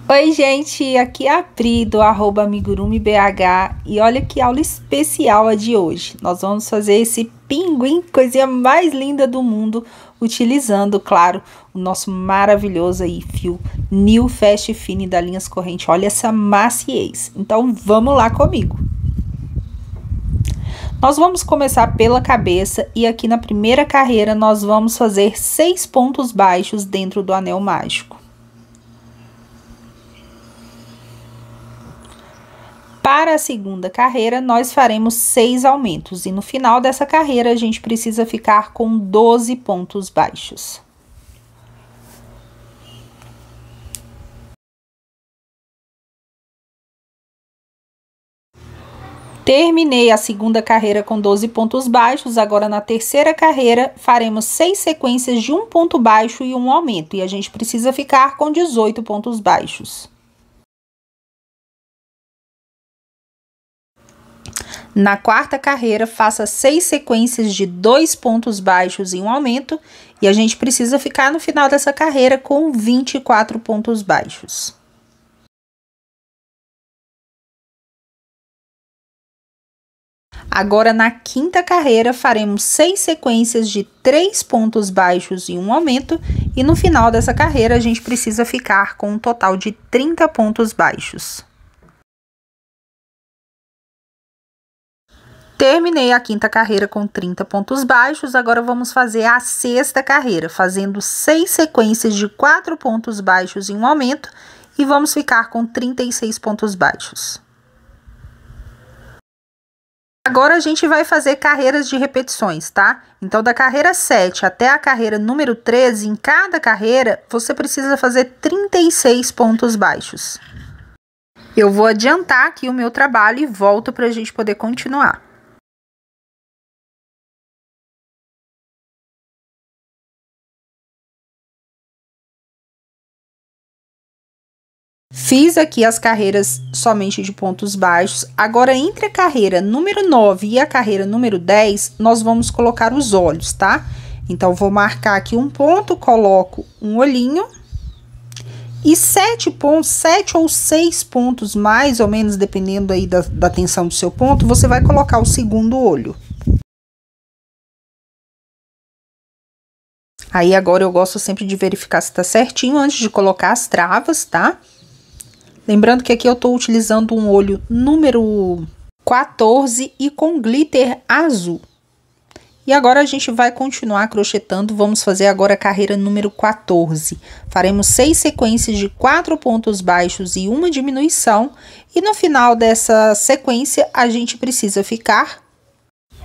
Oi, gente, aqui é a Pri do @amigurumibh e olha que aula especial a de hoje. Nós vamos fazer esse pinguim, coisinha mais linda do mundo, utilizando, claro, o nosso maravilhoso aí fio New Fast Fine da Linhas Corrente. Olha essa maciez. Então, vamos lá comigo. Nós vamos começar pela cabeça e aqui na primeira carreira nós vamos fazer 6 pontos baixos dentro do anel mágico. Para a segunda carreira, nós faremos 6 aumentos e no final dessa carreira a gente precisa ficar com 12 pontos baixos. Terminei a segunda carreira com 12 pontos baixos, agora na terceira carreira faremos 6 sequências de um ponto baixo e um aumento, e a gente precisa ficar com 18 pontos baixos. Na quarta carreira, faça 6 sequências de 2 pontos baixos e um aumento, e a gente precisa ficar no final dessa carreira com 24 pontos baixos. Agora, na quinta carreira, faremos 6 sequências de 3 pontos baixos e um aumento, e no final dessa carreira, a gente precisa ficar com um total de 30 pontos baixos. Terminei a quinta carreira com 30 pontos baixos, agora vamos fazer a sexta carreira, fazendo 6 sequências de 4 pontos baixos e um aumento, e vamos ficar com 36 pontos baixos. Agora a gente vai fazer carreiras de repetições, tá? Então, da carreira 7 até a carreira número 13, em cada carreira, você precisa fazer 36 pontos baixos. Eu vou adiantar aqui o meu trabalho e volto para a gente poder continuar. Fiz aqui as carreiras somente de pontos baixos. Agora, entre a carreira número 9 e a carreira número 10, nós vamos colocar os olhos, tá? Então, vou marcar aqui um ponto, coloco um olhinho. E 7 pontos, 7 ou 6 pontos, mais ou menos, dependendo aí da tensão do seu ponto, você vai colocar o segundo olho. Aí, agora, eu gosto sempre de verificar se tá certinho antes de colocar as travas, tá? Lembrando que aqui eu tô utilizando um olho número 14 e com glitter azul. E agora a gente vai continuar crochetando, vamos fazer agora a carreira número 14. Faremos 6 sequências de 4 pontos baixos e uma diminuição. E no final dessa sequência, a gente precisa ficar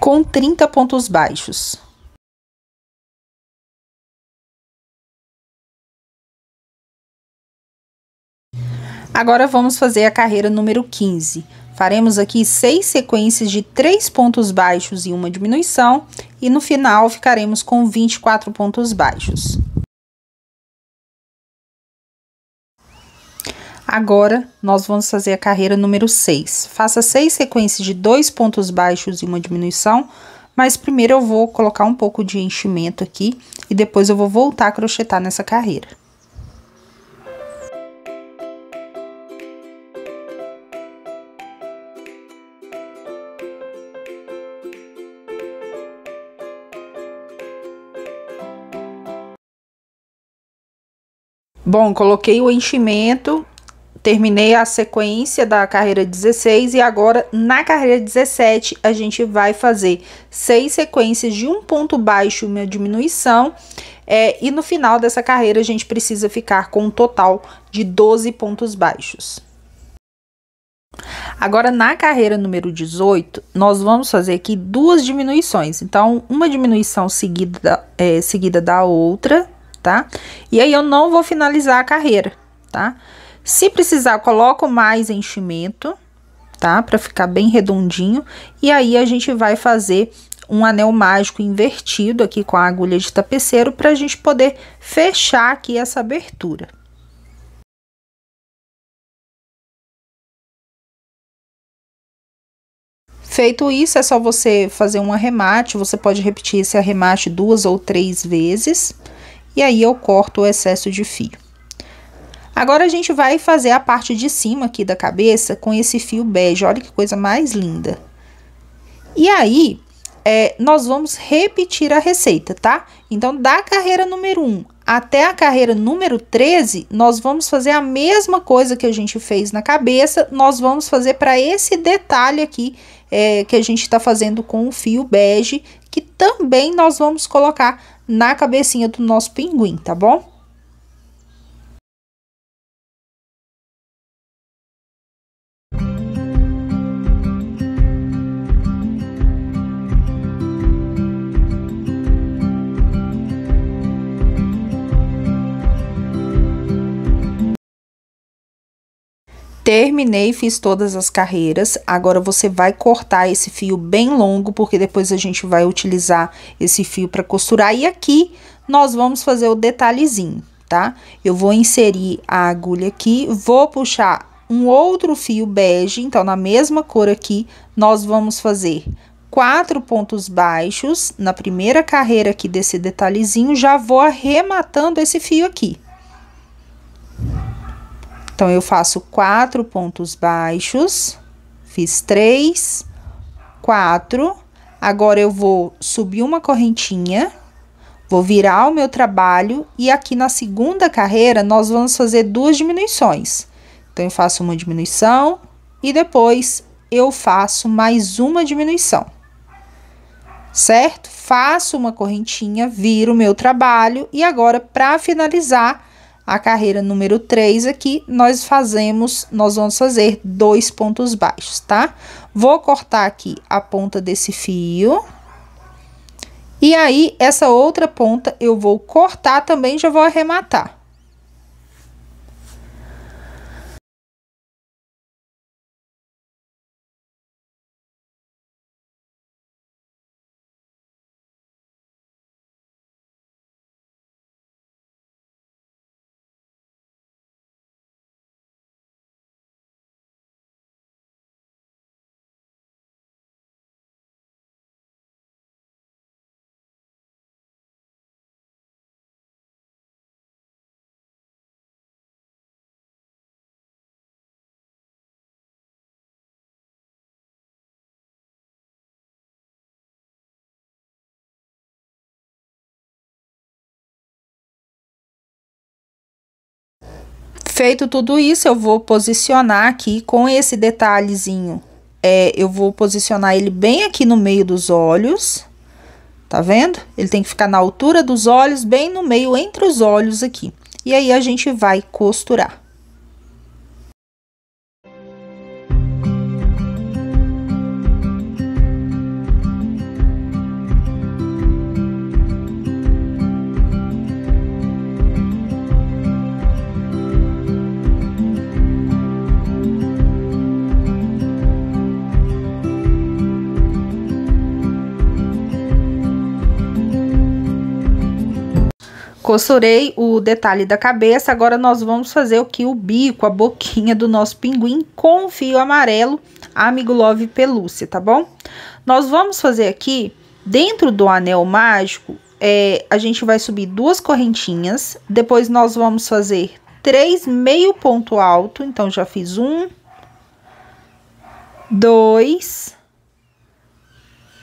com 30 pontos baixos. Agora, vamos fazer a carreira número 15. Faremos aqui 6 sequências de 3 pontos baixos e uma diminuição. E no final, ficaremos com 24 pontos baixos. Agora, nós vamos fazer a carreira número 6. Faça 6 sequências de 2 pontos baixos e uma diminuição. Mas primeiro eu vou colocar um pouco de enchimento aqui. E depois eu vou voltar a crochetar nessa carreira. Bom, coloquei o enchimento, terminei a sequência da carreira 16 e agora na carreira 17 a gente vai fazer 6 sequências de um ponto baixo e uma diminuição. E no final dessa carreira a gente precisa ficar com um total de 12 pontos baixos. Agora, na carreira número 18, nós vamos fazer aqui 2 diminuições. Então, uma diminuição seguida da outra, tá? E aí, eu não vou finalizar a carreira, tá? Se precisar, eu coloco mais enchimento, tá? Pra ficar bem redondinho. E aí, a gente vai fazer um anel mágico invertido aqui com a agulha de tapeceiro pra gente poder fechar aqui essa abertura. Feito isso, é só você fazer um arremate, você pode repetir esse arremate 2 ou 3 vezes, e aí eu corto o excesso de fio. Agora, a gente vai fazer a parte de cima aqui da cabeça com esse fio bege. Olha que coisa mais linda. E aí, nós vamos repetir a receita, tá? Então, da carreira número 1 até a carreira número 13, nós vamos fazer a mesma coisa que a gente fez na cabeça, nós vamos fazer para esse detalhe aqui, que a gente tá fazendo com o fio bege, que também nós vamos colocar na cabecinha do nosso pinguim, tá bom? Terminei, fiz todas as carreiras. Agora você vai cortar esse fio bem longo, porque depois a gente vai utilizar esse fio para costurar. E aqui nós vamos fazer o detalhezinho, tá? Eu vou inserir a agulha aqui, vou puxar um outro fio bege, então na mesma cor aqui, nós vamos fazer 4 pontos baixos na primeira carreira aqui desse detalhezinho, já vou arrematando esse fio aqui. Então, eu faço 4 pontos baixos, fiz 3, 4, agora eu vou subir uma correntinha, vou virar o meu trabalho e aqui na segunda carreira nós vamos fazer 2 diminuições. Então, eu faço uma diminuição e depois eu faço mais uma diminuição, certo? Faço uma correntinha, viro o meu trabalho e agora, para finalizar a carreira número 3 aqui, nós vamos fazer 2 pontos baixos, tá? Vou cortar aqui a ponta desse fio. E aí, essa outra ponta eu vou cortar também, já vou arrematar. Feito tudo isso, eu vou posicionar aqui com esse detalhezinho. Eu vou posicionar ele bem aqui no meio dos olhos. Tá vendo? Ele tem que ficar na altura dos olhos, bem no meio, entre os olhos aqui. E aí, a gente vai costurar. Costurei o detalhe da cabeça, agora nós vamos fazer aqui o bico, a boquinha do nosso pinguim com o fio amarelo Amigo Love Pelúcia, tá bom? Nós vamos fazer aqui, dentro do anel mágico, a gente vai subir 2 correntinhas, depois nós vamos fazer 3 meio ponto alto, então já fiz 1, 2,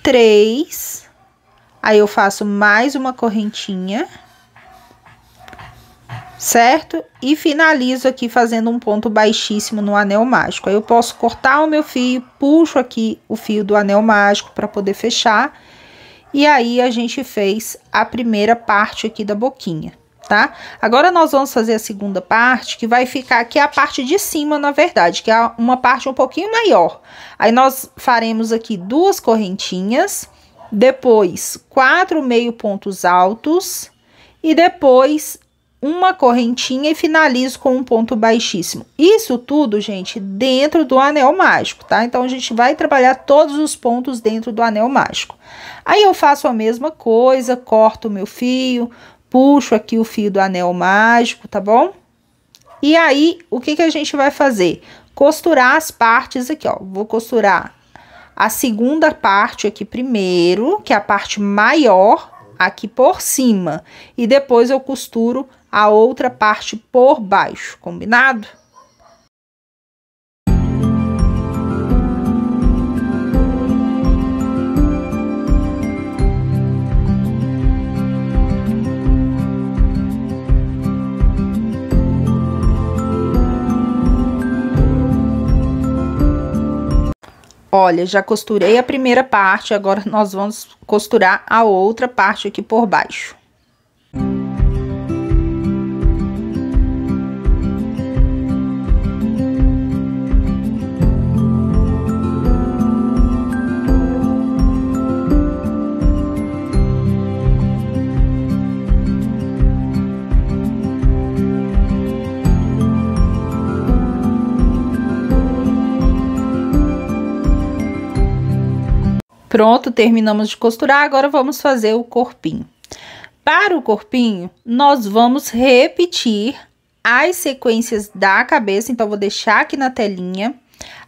3, aí eu faço mais uma correntinha, certo? E finalizo aqui fazendo um ponto baixíssimo no anel mágico. Aí eu posso cortar o meu fio, puxo aqui o fio do anel mágico para poder fechar. E aí, a gente fez a primeira parte aqui da boquinha, tá? Agora, nós vamos fazer a segunda parte, que vai ficar aqui a parte de cima, na verdade, que é uma parte um pouquinho maior. Aí, nós faremos aqui 2 correntinhas, depois 4 meio pontos altos e depois uma correntinha e finalizo com um ponto baixíssimo. Isso tudo, gente, dentro do anel mágico, tá? Então, a gente vai trabalhar todos os pontos dentro do anel mágico. Aí, eu faço a mesma coisa, corto o meu fio, puxo aqui o fio do anel mágico, tá bom? E aí, o que a gente vai fazer? Costurar as partes aqui, ó. Vou costurar a segunda parte aqui primeiro, que é a parte maior, aqui por cima. E depois eu costuro a outra parte por baixo, combinado? Olha, já costurei a primeira parte, agora nós vamos costurar a outra parte aqui por baixo. Pronto, terminamos de costurar, agora vamos fazer o corpinho. Para o corpinho, nós vamos repetir as sequências da cabeça, então vou deixar aqui na telinha.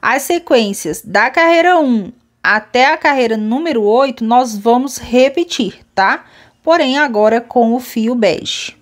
As sequências da carreira 1 até a carreira número 8, nós vamos repetir, tá? Porém, agora com o fio bege.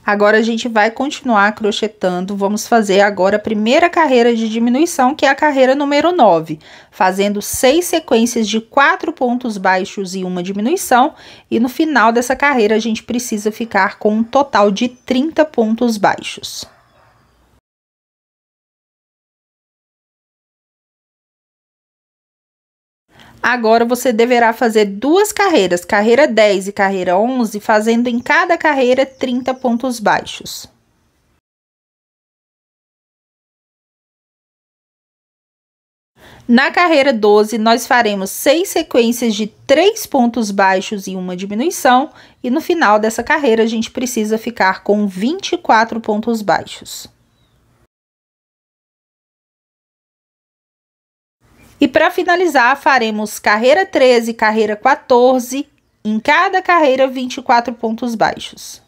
Agora, a gente vai continuar crochetando, vamos fazer agora a primeira carreira de diminuição, que é a carreira número 9, fazendo 6 sequências de 4 pontos baixos e uma diminuição, e no final dessa carreira a gente precisa ficar com um total de 30 pontos baixos. Agora, você deverá fazer duas carreiras, carreira 10 e carreira 11, fazendo em cada carreira 30 pontos baixos. Na carreira 12, nós faremos 6 sequências de 3 pontos baixos e uma diminuição, e no final dessa carreira a gente precisa ficar com 24 pontos baixos. E para finalizar, faremos carreira 13 e carreira 14, em cada carreira 24 pontos baixos.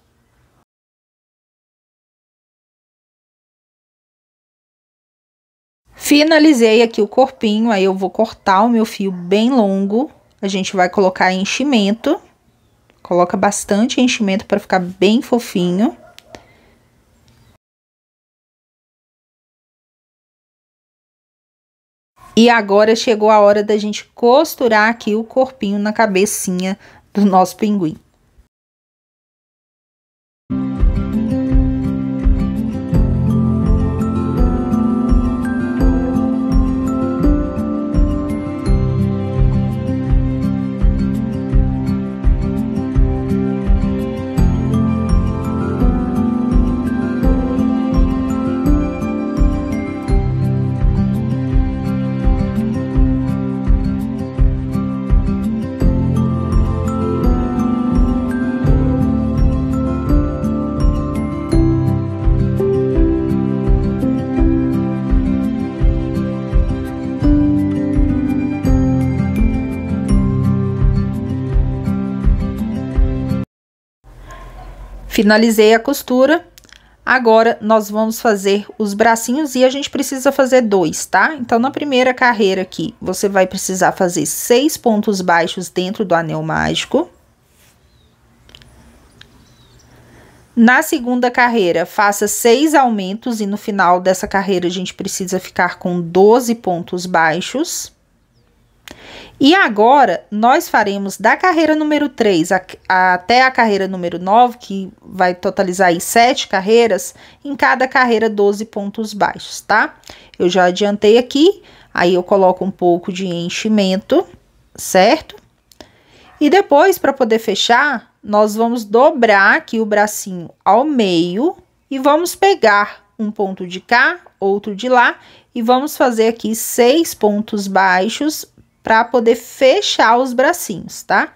Finalizei aqui o corpinho, aí eu vou cortar o meu fio bem longo. A gente vai colocar enchimento. Coloca bastante enchimento para ficar bem fofinho. E agora chegou a hora da gente costurar aqui o corpinho na cabecinha do nosso pinguim. Finalizei a costura, agora nós vamos fazer os bracinhos e a gente precisa fazer 2, tá? Então, na primeira carreira aqui, você vai precisar fazer 6 pontos baixos dentro do anel mágico. Na segunda carreira, faça 6 aumentos e no final dessa carreira a gente precisa ficar com 12 pontos baixos. E agora, nós faremos da carreira número 3 até a carreira número 9, que vai totalizar aí 7 carreiras, em cada carreira 12 pontos baixos, tá? Eu já adiantei aqui, aí eu coloco um pouco de enchimento, certo? E depois, para poder fechar, nós vamos dobrar aqui o bracinho ao meio e vamos pegar um ponto de cá, outro de lá, e vamos fazer aqui 6 pontos baixos para poder fechar os bracinhos, tá?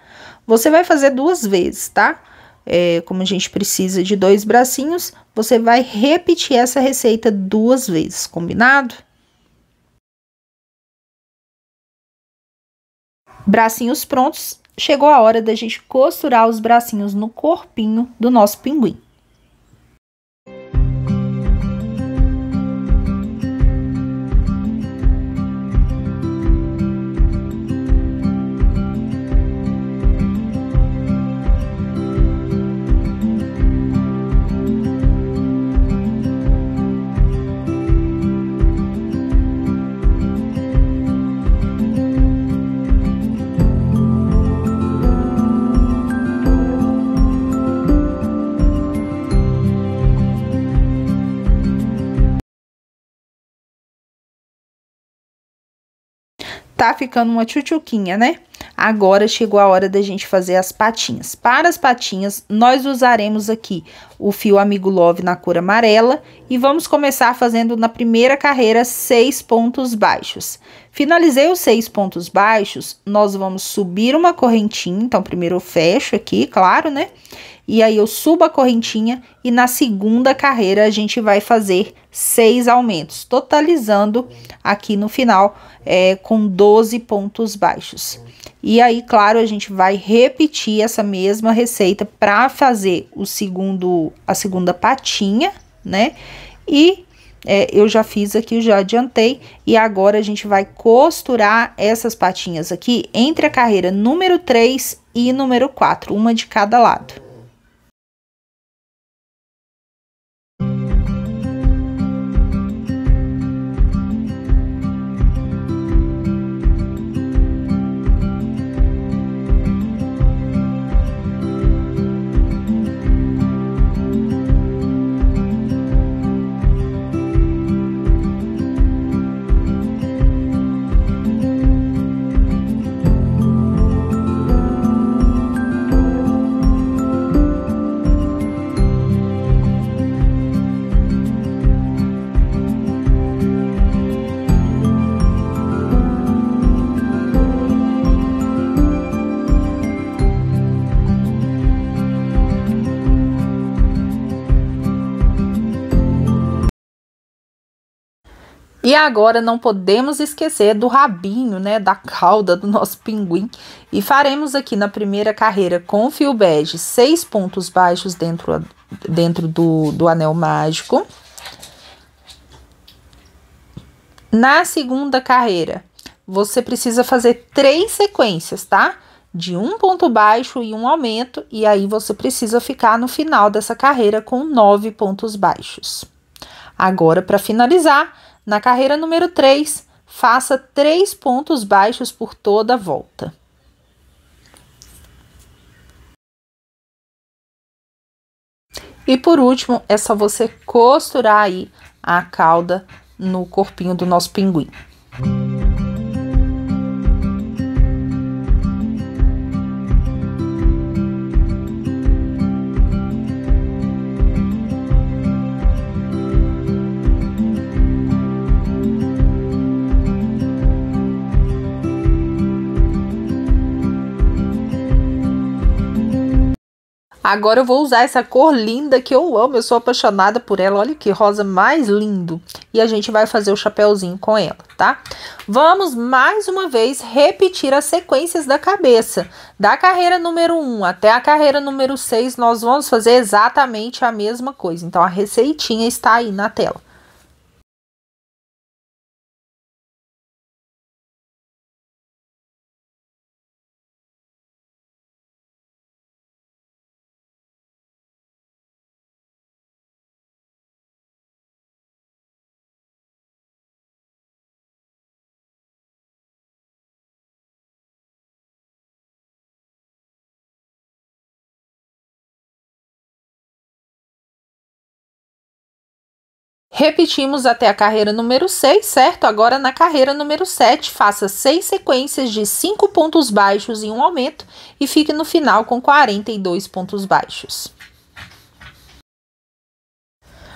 Você vai fazer 2 vezes, tá? Como a gente precisa de 2 bracinhos, você vai repetir essa receita 2 vezes, combinado? Bracinhos prontos, chegou a hora da gente costurar os bracinhos no corpinho do nosso pinguim. Tá ficando uma tchutchuquinha, né? Agora chegou a hora da gente fazer as patinhas. Para as patinhas, nós usaremos aqui o fio Amigo Love na cor amarela e vamos começar fazendo na primeira carreira 6 pontos baixos. Finalizei os 6 pontos baixos, nós vamos subir uma correntinha, então primeiro eu fecho aqui, claro, né? E aí eu subo a correntinha e na segunda carreira a gente vai fazer 6 aumentos, totalizando aqui no final com 12 pontos baixos. E aí, claro, a gente vai repetir essa mesma receita para fazer a segunda patinha, né? E eu já fiz aqui, já adiantei, e agora a gente vai costurar essas patinhas aqui entre a carreira número 3 e número 4, uma de cada lado. E agora não podemos esquecer do rabinho, né, da cauda do nosso pinguim. E faremos aqui na primeira carreira com fio bege 6 pontos baixos dentro do anel mágico. Na segunda carreira, você precisa fazer 3 sequências, tá? De um ponto baixo e um aumento, e aí você precisa ficar no final dessa carreira com 9 pontos baixos. Agora, para finalizar, na carreira número 3, faça 3 pontos baixos por toda a volta. E por último, é só você costurar aí a cauda no corpinho do nosso pinguim. Agora eu vou usar essa cor linda que eu amo, eu sou apaixonada por ela, olha que rosa mais lindo. E a gente vai fazer o chapéuzinho com ela, tá? Vamos mais uma vez repetir as sequências da cabeça. Da carreira número 1 até a carreira número 6, nós vamos fazer exatamente a mesma coisa. Então, a receitinha está aí na tela. Repetimos até a carreira número 6, certo? Agora na carreira número 7, faça 6 sequências de 5 pontos baixos e um aumento e fique no final com 42 pontos baixos.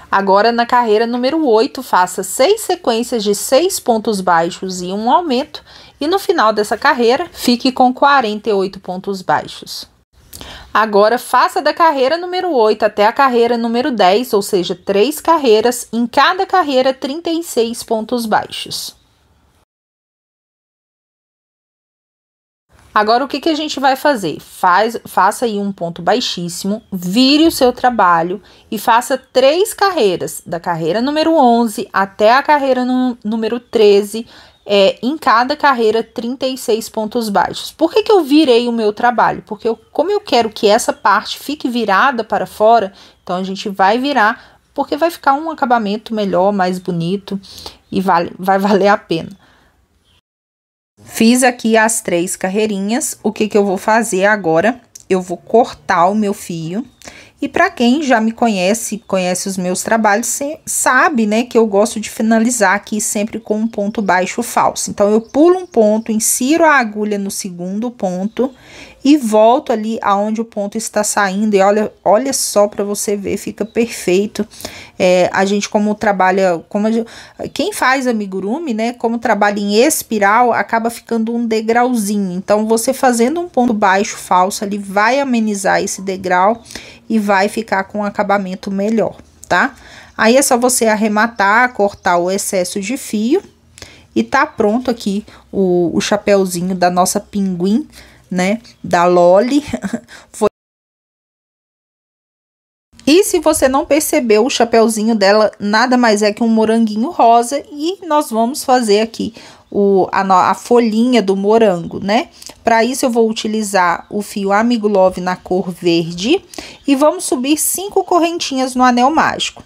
Agora na carreira número 8, faça 6 sequências de 6 pontos baixos e um aumento e no final dessa carreira fique com 48 pontos baixos. Agora, faça da carreira número 8 até a carreira número 10, ou seja, 3 carreiras, em cada carreira 36 pontos baixos. Agora, o que a gente vai fazer? Faça aí um ponto baixíssimo, vire o seu trabalho e faça 3 carreiras, da carreira número 11 até a carreira número 13, em cada carreira 36 pontos baixos. Por que eu virei o meu trabalho? Porque como eu quero que essa parte fique virada para fora, então a gente vai virar, porque vai ficar um acabamento melhor, mais bonito e vai valer a pena. Fiz aqui as 3 carreirinhas, o que eu vou fazer agora? Eu vou cortar o meu fio E para quem já me conhece os meus trabalhos, sabe, né, que eu gosto de finalizar aqui sempre com um ponto baixo falso. Então, eu pulo um ponto, insiro a agulha no segundo ponto e volto ali aonde o ponto está saindo. E olha só para você ver, fica perfeito. A gente como trabalha, quem faz amigurumi, né, como trabalha em espiral, acaba ficando um degrauzinho. Então, você fazendo um ponto baixo falso ali, vai amenizar esse degrau e vai ficar com um acabamento melhor, tá? Aí é só você arrematar, cortar o excesso de fio e tá pronto aqui o chapéuzinho da nossa pinguim, né, da Loli. E se você não percebeu, o chapéuzinho dela nada mais é que um moranguinho rosa, e nós vamos fazer aqui a folhinha do morango, né? Para isso eu vou utilizar o fio Amigo Love na cor verde e vamos subir 5 correntinhas no anel mágico.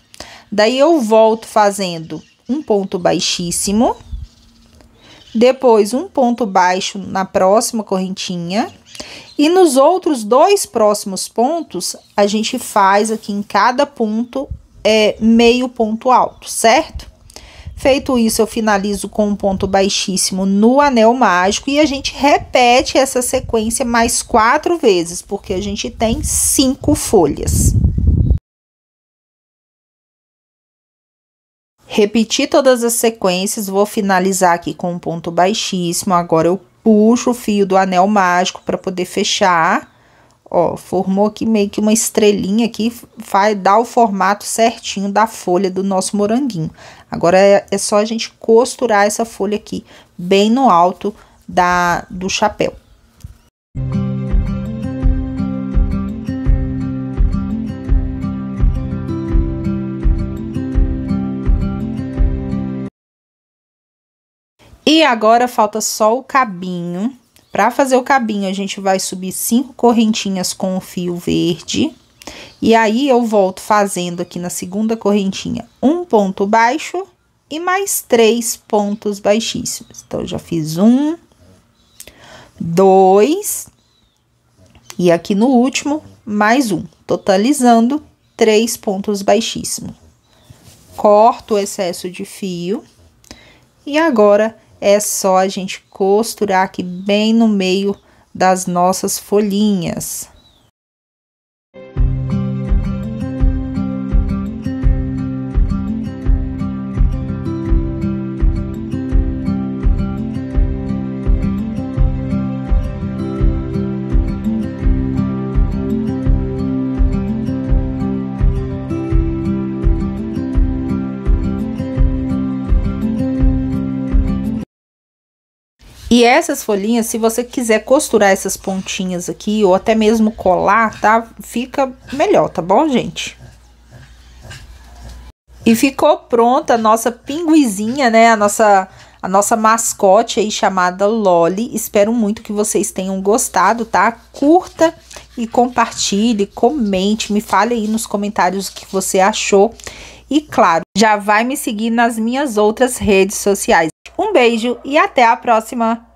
Daí eu volto fazendo um ponto baixíssimo, depois um ponto baixo na próxima correntinha, e nos outros 2 próximos pontos a gente faz aqui em cada ponto meio ponto alto, certo? Feito isso, eu finalizo com um ponto baixíssimo no anel mágico e a gente repete essa sequência mais 4 vezes, porque a gente tem 5 folhas. Repeti todas as sequências, vou finalizar aqui com um ponto baixíssimo. Agora eu puxo o fio do anel mágico para poder fechar. Ó, formou aqui meio que uma estrelinha aqui, dá o formato certinho da folha do nosso moranguinho. Agora é só a gente costurar essa folha aqui bem no alto do chapéu. E agora falta só o cabinho. Para fazer o cabinho, a gente vai subir 5 correntinhas com o fio verde. E aí, eu volto fazendo aqui na segunda correntinha um ponto baixo e mais 3 pontos baixíssimos. Então, eu já fiz 1, 2, e aqui no último, mais 1. Totalizando 3 pontos baixíssimos. Corto o excesso de fio. E agora é só a gente costurar aqui bem no meio das nossas folhinhas. E essas folhinhas, se você quiser costurar essas pontinhas aqui, ou até mesmo colar, tá? Fica melhor, tá bom, gente? E ficou pronta a nossa pinguizinha, né? A nossa mascote aí, chamada Loli. Espero muito que vocês tenham gostado, tá? Curta e compartilhe, comente, me fale aí nos comentários o que você achou. E claro, já vai me seguir nas minhas outras redes sociais. Um beijo e até a próxima!